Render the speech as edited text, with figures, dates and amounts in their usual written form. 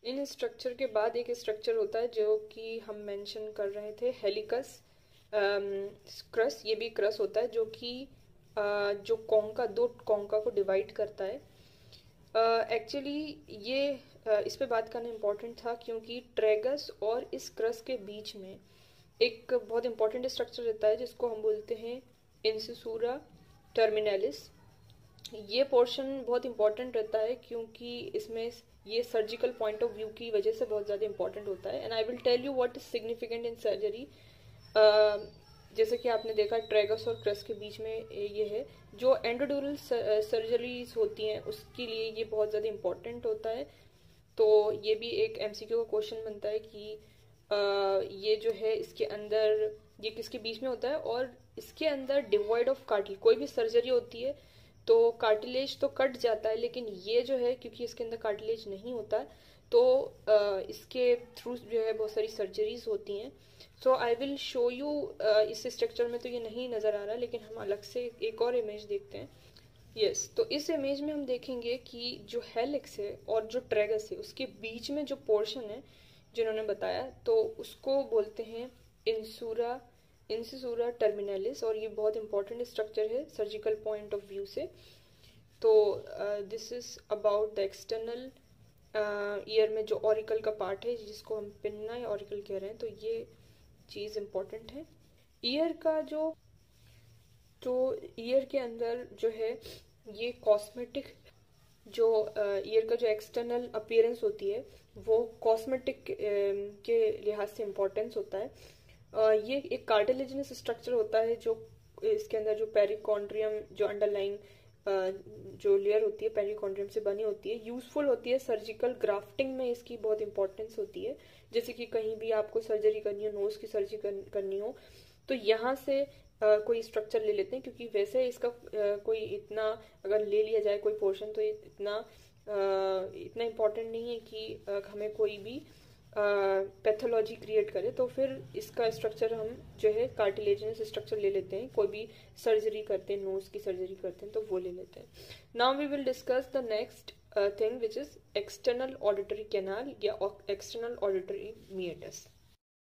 इन structure के बाद एक स्ट्रक्चर होता है जो कि हम मेंशन कर रहे थे, हेलिकस क्रस। ये भी क्रस होता है जो कि जो कॉन्का, दो कॉन्का को डिवाइड करता है। एक्चुअली ये इस पे बात करना इम्पोर्टेंट था क्योंकि ट्रेगस और इस क्रस के बीच में एक बहुत इंपॉर्टेंट स्ट्रक्चर रहता है जिसको हम बोलते हैं इंसिसूरा टर्मिनलिस। ये पोर्शन बहुत इंपॉर्टेंट रहता है क्योंकि इसमें ये सर्जिकल पॉइंट ऑफ व्यू की वजह से बहुत ज़्यादा इंपॉर्टेंट होता है। And I will tell you what is significant in surgery. जैसे कि आपने देखा ट्रेगस और क्रस के बीच में ये है, जो एंडोड्यूरल सर्जरीज होती हैं उसके लिए ये बहुत ज़्यादा इंपॉर्टेंट होता है। तो ये भी एक एमसीक्यू का क्वेश्चन बनता है कि ये जो है इसके अंदर ये किसके बीच में होता है, और इसके अंदर डिवॉइड ऑफ कार्टिलेज। कोई भी सर्जरी होती है तो कार्टिलेज तो कट जाता है, लेकिन ये जो है क्योंकि इसके अंदर कार्टिलेज नहीं होता तो इसके थ्रू जो है बहुत सारी सर्जरीज होती हैं। सो आई विल शो यू, इस स्ट्रक्चर में तो ये नहीं नज़र आ रहा, लेकिन हम अलग से एक और इमेज देखते हैं। यस, तो इस इमेज में हम देखेंगे कि जो हेलिक्स है और जो ट्रेगस है उसके बीच में जो पोर्शन है जिन्होंने बताया, तो उसको बोलते हैं इंसिसूरा टर्मिनलिस, और ये बहुत इंपॉर्टेंट स्ट्रक्चर है सर्जिकल पॉइंट ऑफ व्यू से। तो this is about the external ear में जो ऑरिकल का पार्ट है जिसको हम पिन्ना या ऑरिकल कह रहे हैं, तो ये चीज़ इम्पोर्टेंट है। ईयर का जो ईयर के अंदर जो है ये कॉस्मेटिक, जो ईयर का जो एक्सटर्नल अपीयरेंस होती है वो कॉस्मेटिक के लिहाज से इम्पोर्टेंस होता है। ये एक कार्टिलेजिनस स्ट्रक्चर होता है जो इसके अंदर जो पेरिकॉन्ड्रियम, जो अंडरलाइंग जो लेयर होती है पेरिकॉन्ड्रियम से बनी होती है, यूजफुल होती है सर्जिकल ग्राफ्टिंग में। इसकी बहुत इंपॉर्टेंस होती है। जैसे कि कहीं भी आपको सर्जरी करनी हो, नोज की सर्जरी करनी हो, तो यहाँ से कोई स्ट्रक्चर ले लेते हैं, क्योंकि वैसे इसका कोई इतना अगर ले लिया जाए कोई पोर्शन तो इतना इम्पोर्टेंट नहीं है कि हमें कोई भी पैथोलॉजी क्रिएट करे। तो फिर इसका स्ट्रक्चर हम जो है कार्टिलेजिनस स्ट्रक्चर ले लेते हैं, कोई भी सर्जरी करते हैं, नोज की सर्जरी करते हैं तो वो ले लेते हैं। Now we will discuss the next thing which is external auditory canal या एक्सटर्नल ऑडिटरी मीएटस।